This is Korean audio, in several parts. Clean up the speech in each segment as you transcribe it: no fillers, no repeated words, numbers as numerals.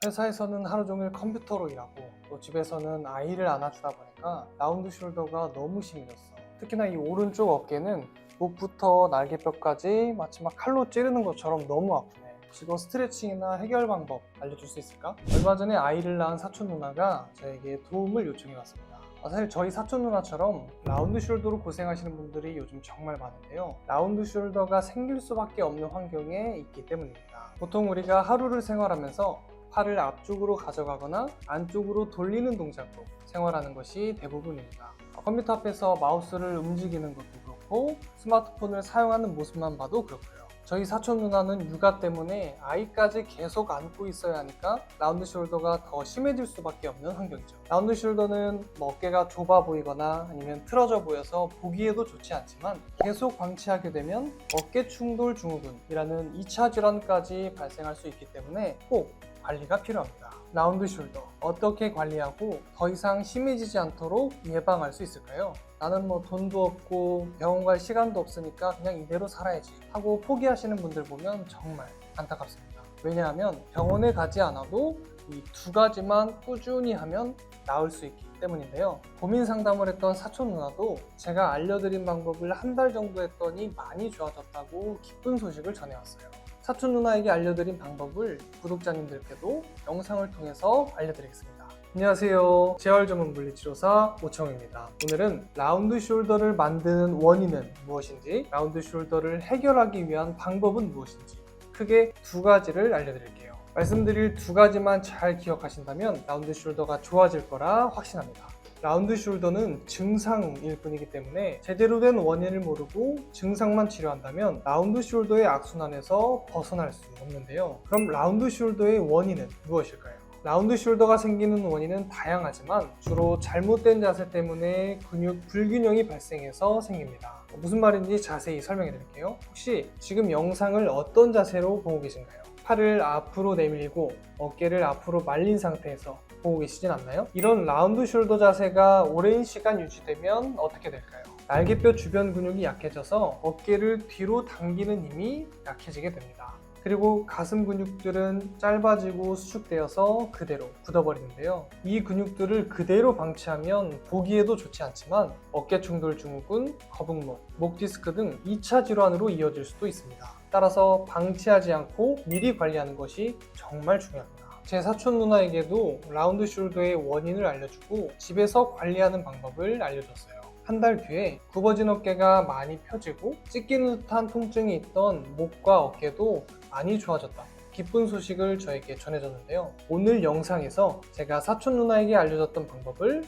회사에서는 하루 종일 컴퓨터로 일하고 또 집에서는 아이를 안아주다 보니까 라운드 숄더가 너무 심해졌어. 특히나 이 오른쪽 어깨는 목부터 날개뼈까지 마치 막 칼로 찌르는 것처럼 너무 아프네. 혹시 너 스트레칭이나 해결 방법 알려줄 수 있을까? 얼마 전에 아이를 낳은 사촌 누나가 저에게 도움을 요청해 왔습니다. 사실 저희 사촌 누나처럼 라운드 숄더로 고생하시는 분들이 요즘 정말 많은데요. 라운드 숄더가 생길 수밖에 없는 환경에 있기 때문입니다. 보통 우리가 하루를 생활하면서 팔을 앞쪽으로 가져가거나 안쪽으로 돌리는 동작으로 생활하는 것이 대부분입니다. 컴퓨터 앞에서 마우스를 움직이는 것도 그렇고 스마트폰을 사용하는 모습만 봐도 그렇고요. 저희 사촌 누나는 육아 때문에 아이까지 계속 안고 있어야 하니까 라운드 숄더가 더 심해질 수밖에 없는 환경이죠. 라운드 숄더는 어깨가 좁아 보이거나 아니면 틀어져 보여서 보기에도 좋지 않지만 계속 방치하게 되면 어깨 충돌 증후군이라는 2차 질환까지 발생할 수 있기 때문에 꼭 관리가 필요합니다. 라운드 숄더 어떻게 관리하고 더 이상 심해지지 않도록 예방할 수 있을까요? 나는 돈도 없고 병원 갈 시간도 없으니까 그냥 이대로 살아야지 하고 포기하시는 분들 보면 정말 안타깝습니다. 왜냐하면 병원에 가지 않아도 이 두 가지만 꾸준히 하면 나을 수 있기 때문인데요. 고민 상담을 했던 사촌 누나도 제가 알려드린 방법을 한 달 정도 했더니 많이 좋아졌다고 기쁜 소식을 전해왔어요. 사촌 누나에게 알려드린 방법을 구독자님들께도 영상을 통해서 알려드리겠습니다. 안녕하세요. 재활 전문 물리치료사 오청입니다. 오늘은 라운드 숄더를 만드는 원인은 무엇인지, 라운드 숄더를 해결하기 위한 방법은 무엇인지 크게 두 가지를 알려드릴게요. 말씀드릴 두 가지만 잘 기억하신다면 라운드 숄더가 좋아질 거라 확신합니다. 라운드 숄더는 증상일 뿐이기 때문에 제대로 된 원인을 모르고 증상만 치료한다면 라운드 숄더의 악순환에서 벗어날 수 없는데요. 그럼 라운드 숄더의 원인은 무엇일까요? 라운드 숄더가 생기는 원인은 다양하지만 주로 잘못된 자세 때문에 근육 불균형이 발생해서 생깁니다. 무슨 말인지 자세히 설명해 드릴게요. 혹시 지금 영상을 어떤 자세로 보고 계신가요? 팔을 앞으로 내밀고 어깨를 앞으로 말린 상태에서 보고 계시진 않나요? 이런 라운드 숄더 자세가 오랜 시간 유지되면 어떻게 될까요? 날개뼈 주변 근육이 약해져서 어깨를 뒤로 당기는 힘이 약해지게 됩니다. 그리고 가슴 근육들은 짧아지고 수축되어서 그대로 굳어버리는데요. 이 근육들을 그대로 방치하면 보기에도 좋지 않지만 어깨 충돌 증후군, 거북목, 목 디스크 등 2차 질환으로 이어질 수도 있습니다. 따라서 방치하지 않고 미리 관리하는 것이 정말 중요합니다. 제 사촌 누나에게도 라운드 숄더의 원인을 알려주고 집에서 관리하는 방법을 알려줬어요. 한 달 뒤에 굽어진 어깨가 많이 펴지고 찢기는 듯한 통증이 있던 목과 어깨도 많이 좋아졌다고 기쁜 소식을 저에게 전해줬는데요. 오늘 영상에서 제가 사촌 누나에게 알려줬던 방법을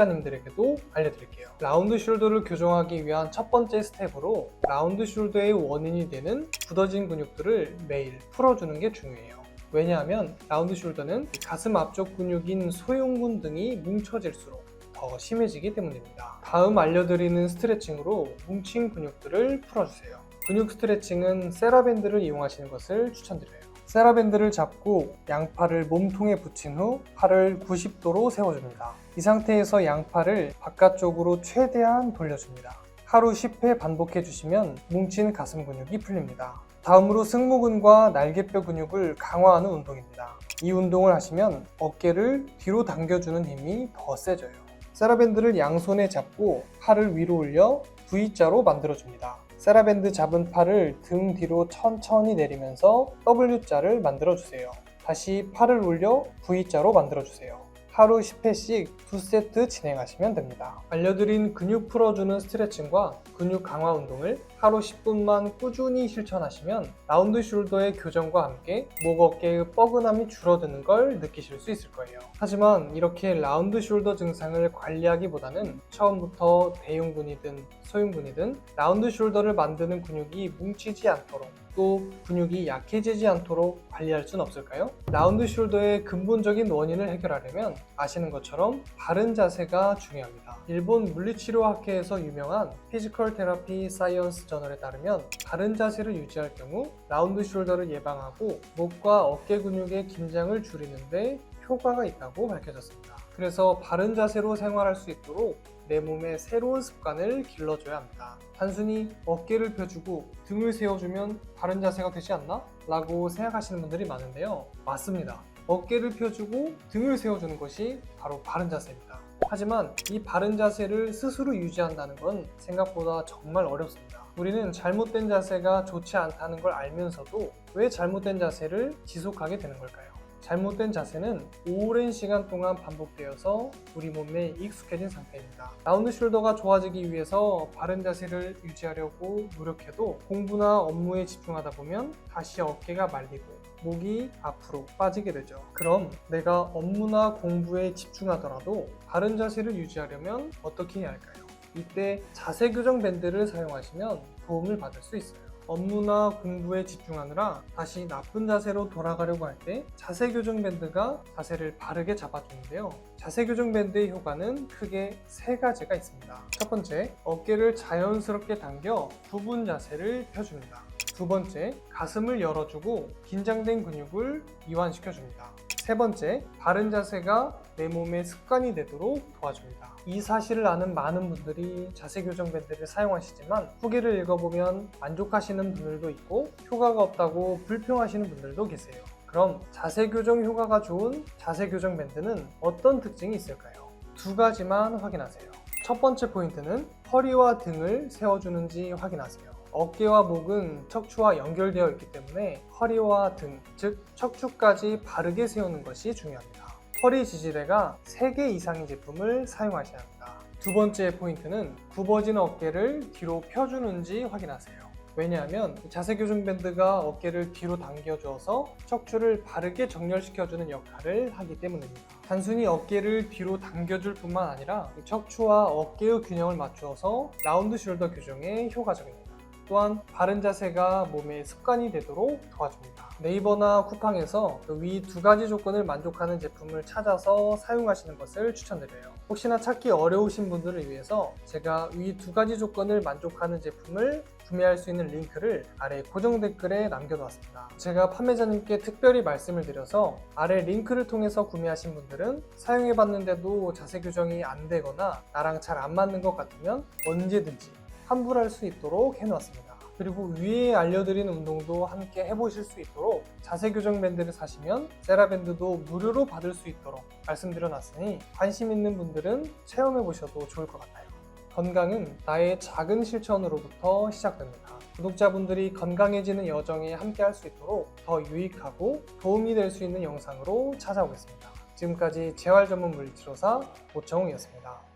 구독자님들에게도 알려드릴게요. 라운드 숄더를 교정하기 위한 첫 번째 스텝으로 라운드 숄더의 원인이 되는 굳어진 근육들을 매일 풀어주는 게 중요해요. 왜냐하면 라운드 숄더는 가슴 앞쪽 근육인 소흉근 등이 뭉쳐질수록 더 심해지기 때문입니다. 다음 알려드리는 스트레칭으로 뭉친 근육들을 풀어주세요. 근육 스트레칭은 세라밴드를 이용하시는 것을 추천드려요. 세라밴드를 잡고 양팔을 몸통에 붙인 후 팔을 90도로 세워줍니다. 이 상태에서 양팔을 바깥쪽으로 최대한 돌려줍니다. 하루 10회 반복해 주시면 뭉친 가슴 근육이 풀립니다. 다음으로 승모근과 날개뼈 근육을 강화하는 운동입니다. 이 운동을 하시면 어깨를 뒤로 당겨주는 힘이 더 세져요. 세라밴드를 양손에 잡고 팔을 위로 올려 V자로 만들어줍니다. 세라밴드 잡은 팔을 등 뒤로 천천히 내리면서 W자를 만들어주세요. 다시 팔을 올려 V자로 만들어주세요. 하루 10회씩 2세트 진행하시면 됩니다. 알려드린 근육 풀어주는 스트레칭과 근육 강화 운동을 하루 10분만 꾸준히 실천하시면 라운드 숄더의 교정과 함께 목 어깨의 뻐근함이 줄어드는 걸 느끼실 수 있을 거예요. 하지만 이렇게 라운드 숄더 증상을 관리하기보다는 처음부터 대흉근이든 소흉근이든 라운드 숄더를 만드는 근육이 뭉치지 않도록 또 근육이 약해지지 않도록 관리할 수는 없을까요? 라운드 숄더의 근본적인 원인을 해결하려면 아시는 것처럼 바른 자세가 중요합니다. 일본 물리치료학회에서 유명한 피지컬 테라피 사이언스 저널에 따르면 바른 자세를 유지할 경우 라운드 숄더를 예방하고 목과 어깨 근육의 긴장을 줄이는 데 효과가 있다고 밝혀졌습니다. 그래서 바른 자세로 생활할 수 있도록 내 몸에 새로운 습관을 길러줘야 합니다. 단순히 어깨를 펴주고 등을 세워주면 바른 자세가 되지 않나? 라고 생각하시는 분들이 많은데요. 맞습니다. 어깨를 펴주고 등을 세워주는 것이 바로 바른 자세입니다. 하지만 이 바른 자세를 스스로 유지한다는 건 생각보다 정말 어렵습니다. 우리는 잘못된 자세가 좋지 않다는 걸 알면서도 왜 잘못된 자세를 지속하게 되는 걸까요? 잘못된 자세는 오랜 시간 동안 반복되어서 우리 몸에 익숙해진 상태입니다. 라운드 숄더가 좋아지기 위해서 바른 자세를 유지하려고 노력해도 공부나 업무에 집중하다 보면 다시 어깨가 말리고 목이 앞으로 빠지게 되죠. 그럼 내가 업무나 공부에 집중하더라도 바른 자세를 유지하려면 어떻게 해야 할까요? 이때 자세 교정 밴드를 사용하시면 도움을 받을 수 있어요. 업무나 공부에 집중하느라 다시 나쁜 자세로 돌아가려고 할 때 자세 교정 밴드가 자세를 바르게 잡아주는데요. 자세 교정 밴드의 효과는 크게 세 가지가 있습니다. 첫 번째, 어깨를 자연스럽게 당겨 굽은 자세를 펴줍니다. 두 번째, 가슴을 열어주고 긴장된 근육을 이완시켜줍니다. 세 번째, 바른 자세가 내 몸의 습관이 되도록 도와줍니다. 이 사실을 아는 많은 분들이 자세 교정 밴드를 사용하시지만 후기를 읽어보면 만족하시는 분들도 있고 효과가 없다고 불평하시는 분들도 계세요. 그럼 자세 교정 효과가 좋은 자세 교정 밴드는 어떤 특징이 있을까요? 두 가지만 확인하세요. 첫 번째 포인트는 허리와 등을 세워주는지 확인하세요. 어깨와 목은 척추와 연결되어 있기 때문에 허리와 등, 즉 척추까지 바르게 세우는 것이 중요합니다. 허리 지지대가 3개 이상의 제품을 사용하셔야 합니다. 두 번째 포인트는 굽어진 어깨를 뒤로 펴주는지 확인하세요. 왜냐하면 자세 교정 밴드가 어깨를 뒤로 당겨줘서 척추를 바르게 정렬시켜주는 역할을 하기 때문입니다. 단순히 어깨를 뒤로 당겨줄 뿐만 아니라 척추와 어깨의 균형을 맞추어서 라운드 숄더 교정에 효과적입니다. 또한 바른 자세가 몸의 습관이 되도록 도와줍니다. 네이버나 쿠팡에서 위 두 가지 조건을 만족하는 제품을 찾아서 사용하시는 것을 추천드려요. 혹시나 찾기 어려우신 분들을 위해서 제가 위 두 가지 조건을 만족하는 제품을 구매할 수 있는 링크를 아래 고정 댓글에 남겨놓았습니다. 제가 판매자님께 특별히 말씀을 드려서 아래 링크를 통해서 구매하신 분들은 사용해봤는데도 자세 교정이 안 되거나 나랑 잘 안 맞는 것 같으면 언제든지 환불할 수 있도록 해놓았습니다. 그리고 위에 알려드린 운동도 함께 해보실 수 있도록 자세 교정 밴드를 사시면 세라밴드도 무료로 받을 수 있도록 말씀드려놨으니 관심 있는 분들은 체험해보셔도 좋을 것 같아요. 건강은 나의 작은 실천으로부터 시작됩니다. 구독자분들이 건강해지는 여정에 함께 할 수 있도록 더 유익하고 도움이 될 수 있는 영상으로 찾아오겠습니다. 지금까지 재활 전문 물리치료사 오청웅이었습니다.